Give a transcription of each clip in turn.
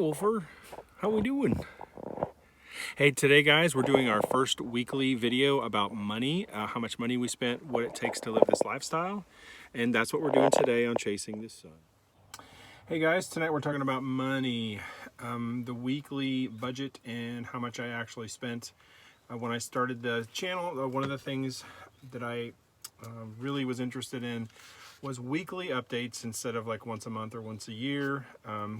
Wolfer. How we doing? Hey, today guys, we're doing our first weekly video about money, how much money we spent, what it takes to live this lifestyle, and that's what we're doing today on Chasing the Sun. Hey guys, tonight we're talking about money, the weekly budget and how much I actually spent. When I started the channel, one of the things that I really was interested in was weekly updates instead of like once a month or once a year.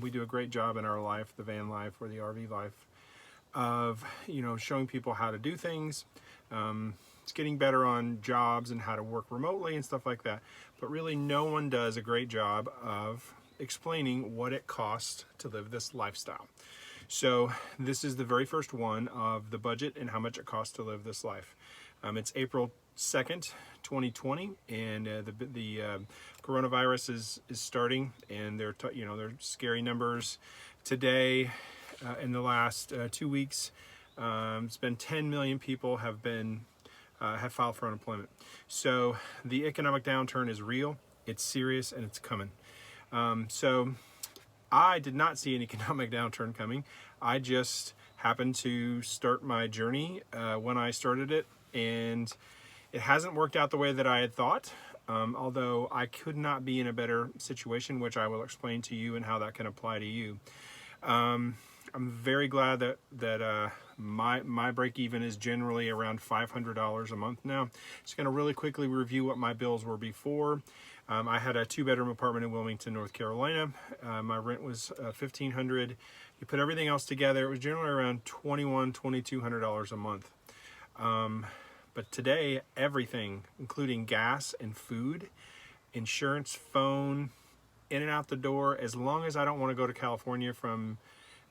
We do a great job in our life, the van life or the RV life, of showing people how to do things. It's getting better on jobs and how to work remotely and stuff like that. But really no one does a great job of explaining what it costs to live this lifestyle. So this is the very first one of the budget and how much it costs to live this life. It's April 2nd, 2020, and the coronavirus is starting, and they're scary numbers. Today, in the last 2 weeks, it's been 10 million people have filed for unemployment. So the economic downturn is real, it's serious, and it's coming. So I did not see an economic downturn coming. I just happened to start my journey when I started it, and it hasn't worked out the way that I had thought, although I could not be in a better situation, which I will explain to you and how that can apply to you. I'm very glad that my break-even is generally around $500 a month now. Just going to really quickly review what my bills were before. I had a 2-bedroom apartment in Wilmington, North Carolina. My rent was $1,500. You put everything else together, it was generally around $2,200 a month. But today, everything, including gas and food, insurance, phone, in and out the door, as long as I don't want to go to California from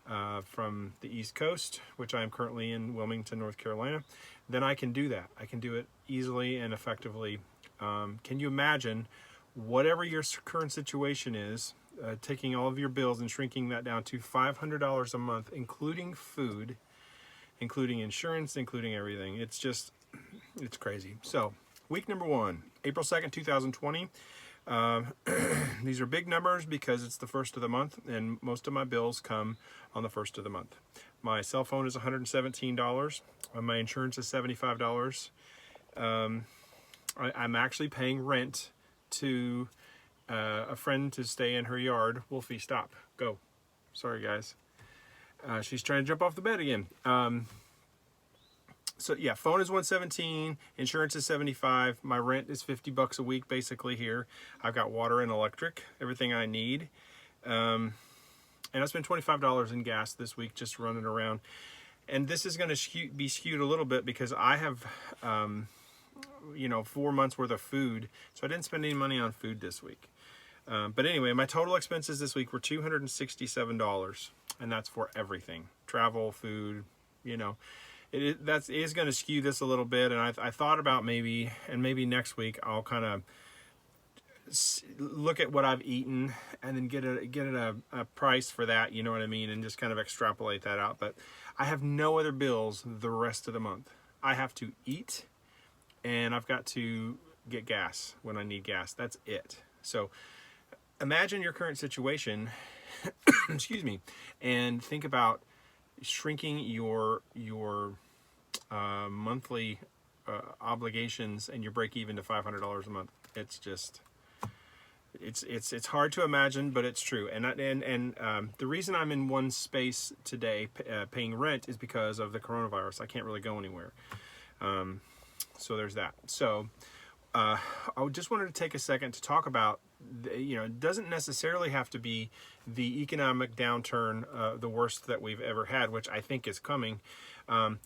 the East Coast, which I am currently in Wilmington, North Carolina, then I can do that. I can do it easily and effectively. Can you imagine, whatever your current situation is, taking all of your bills and shrinking that down to $500 a month, including food, including insurance, including everything? It's crazy. So, week number 1, April 2nd, 2020. These are big numbers because it's the first of the month, and most of my bills come on the first of the month. My cell phone is $117. My insurance is $75. I'm actually paying rent to a friend to stay in her yard. Wolfie, stop. Go. Sorry, guys. She's trying to jump off the bed again. So yeah, phone is $117, insurance is $75, my rent is $50 a week basically here. I've got water and electric, everything I need. And I spent $25 in gas this week just running around. And this is going to be skewed a little bit because I have 4 months worth of food, so I didn't spend any money on food this week. But anyway, my total expenses this week were $267, and that's for everything. Travel, food, that is going to skew this a little bit, and I thought about maybe next week I'll kind of look at what I've eaten and then get a price for that, you know what I mean, and just kind of extrapolate that out. But I have no other bills the rest of the month. I have to eat, and I've got to get gas when I need gas. That's it. So imagine your current situation, excuse me, and think about shrinking your monthly obligations and your break even to $500 a month. It's hard to imagine, but it's true. And the reason I'm in one space today paying rent is because of the coronavirus. I can't really go anywhere. So there's that. So I just wanted to take a second to talk about, it doesn't necessarily have to be the economic downturn, the worst that we've ever had, which I think is coming. I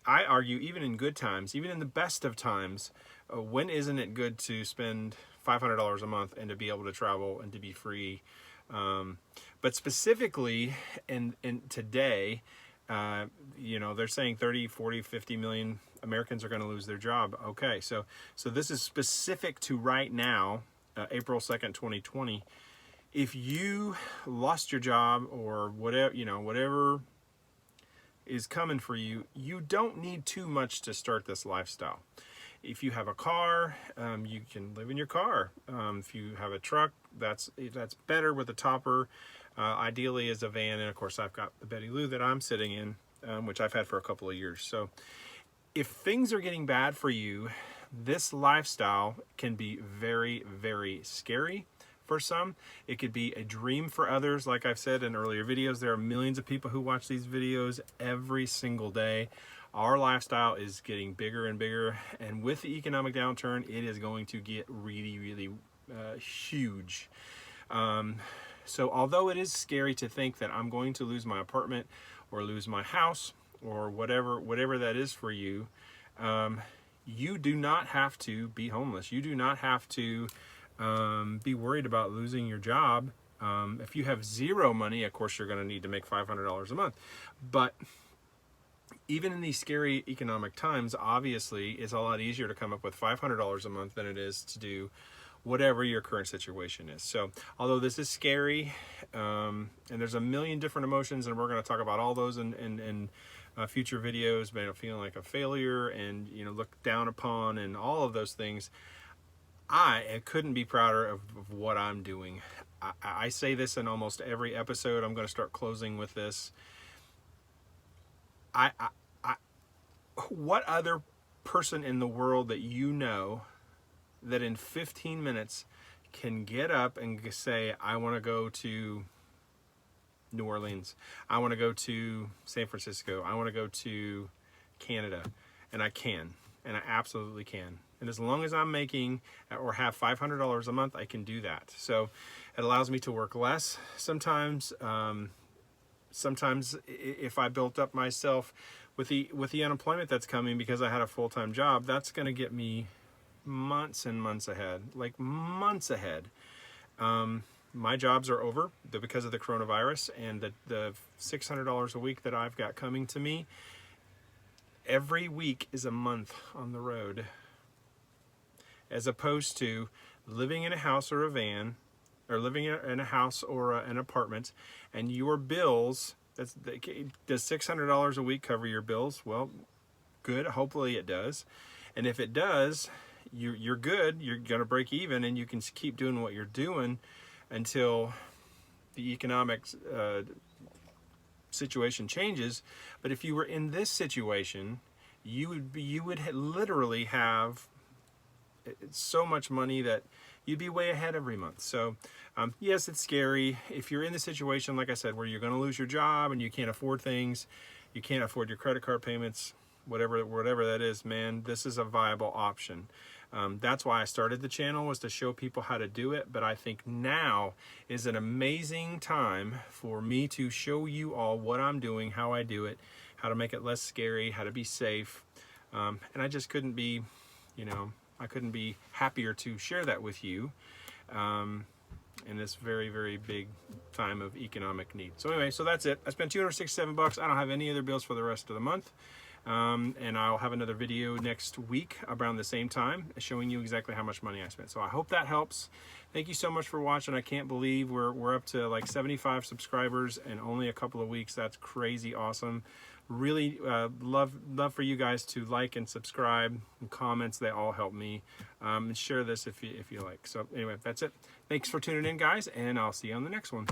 argue even in good times, even in the best of times, when isn't it good to spend $500 a month and to be able to travel and to be free? But specifically in today, they're saying 30, 40, 50 million Americans are going to lose their job. Okay, so this is specific to right now, April 2nd, 2020. If you lost your job or whatever is coming for you, you don't need too much to start this lifestyle. If you have a car, you can live in your car. If you have a truck, that's better with a topper. Ideally is a van, and of course I've got the Betty Lou that I'm sitting in, which I've had for a couple of years. So if things are getting bad for you, this lifestyle can be very, very scary for some. It could be a dream for others. Like I've said in earlier videos, there are millions of people who watch these videos every single day. Our lifestyle is getting bigger and bigger, and with the economic downturn, it is going to get really, really huge. So although it is scary to think that I'm going to lose my apartment or lose my house or whatever that is for you, you do not have to be homeless. You do not have to be worried about losing your job. If you have zero money, of course, you're going to need to make $500 a month. But even in these scary economic times, obviously, it's a lot easier to come up with $500 a month than it is to do whatever your current situation is. So although this is scary, and there's a million different emotions, and we're going to talk about all those in future videos, but feeling like a failure and looked down upon and all of those things, I couldn't be prouder of what I'm doing. I say this in almost every episode. I'm going to start closing with this. What other person in the world that you know that in 15 minutes can get up and say, I want to go to New Orleans, I want to go to San Francisco, I want to go to Canada, and I can, and I absolutely can. And as long as I'm making or have $500 a month, I can do that. So it allows me to work less sometimes. Sometimes if I built up myself with the unemployment that's coming because I had a full-time job, that's going to get me months and months ahead, like months ahead. My jobs are over because of the coronavirus, and the $600 a week that I've got coming to me every week is a month on the road, as opposed to living in a house or a van, or living in a house or an apartment, and your bills, does $600 a week cover your bills? Well, good, hopefully it does. And if it does, you're good, you're gonna break even, and you can keep doing what you're doing until the economic situation changes. But if you were in this situation, you would literally have so much money that you'd be way ahead every month. So yes, it's scary. If you're in the situation, like I said, where you're going to lose your job and you can't afford things, you can't afford your credit card payments, whatever that is, man, this is a viable option. That's why I started the channel, was to show people how to do it. But I think now is an amazing time for me to show you all what I'm doing, how I do it, how to make it less scary, how to be safe. And I just couldn't be, I couldn't be happier to share that with you in this very, very big time of economic need. So anyway, so that's it. I spent $267. I don't have any other bills for the rest of the month. And I'll have another video next week around the same time showing you exactly how much money I spent. So I hope that helps. Thank you so much for watching. I can't believe we're up to like 75 subscribers in only a couple of weeks. That's crazy awesome. Really love for you guys to like and subscribe, and comments, they all help me. And share this if you like. So anyway, that's it. Thanks for tuning in, guys, and I'll see you on the next one.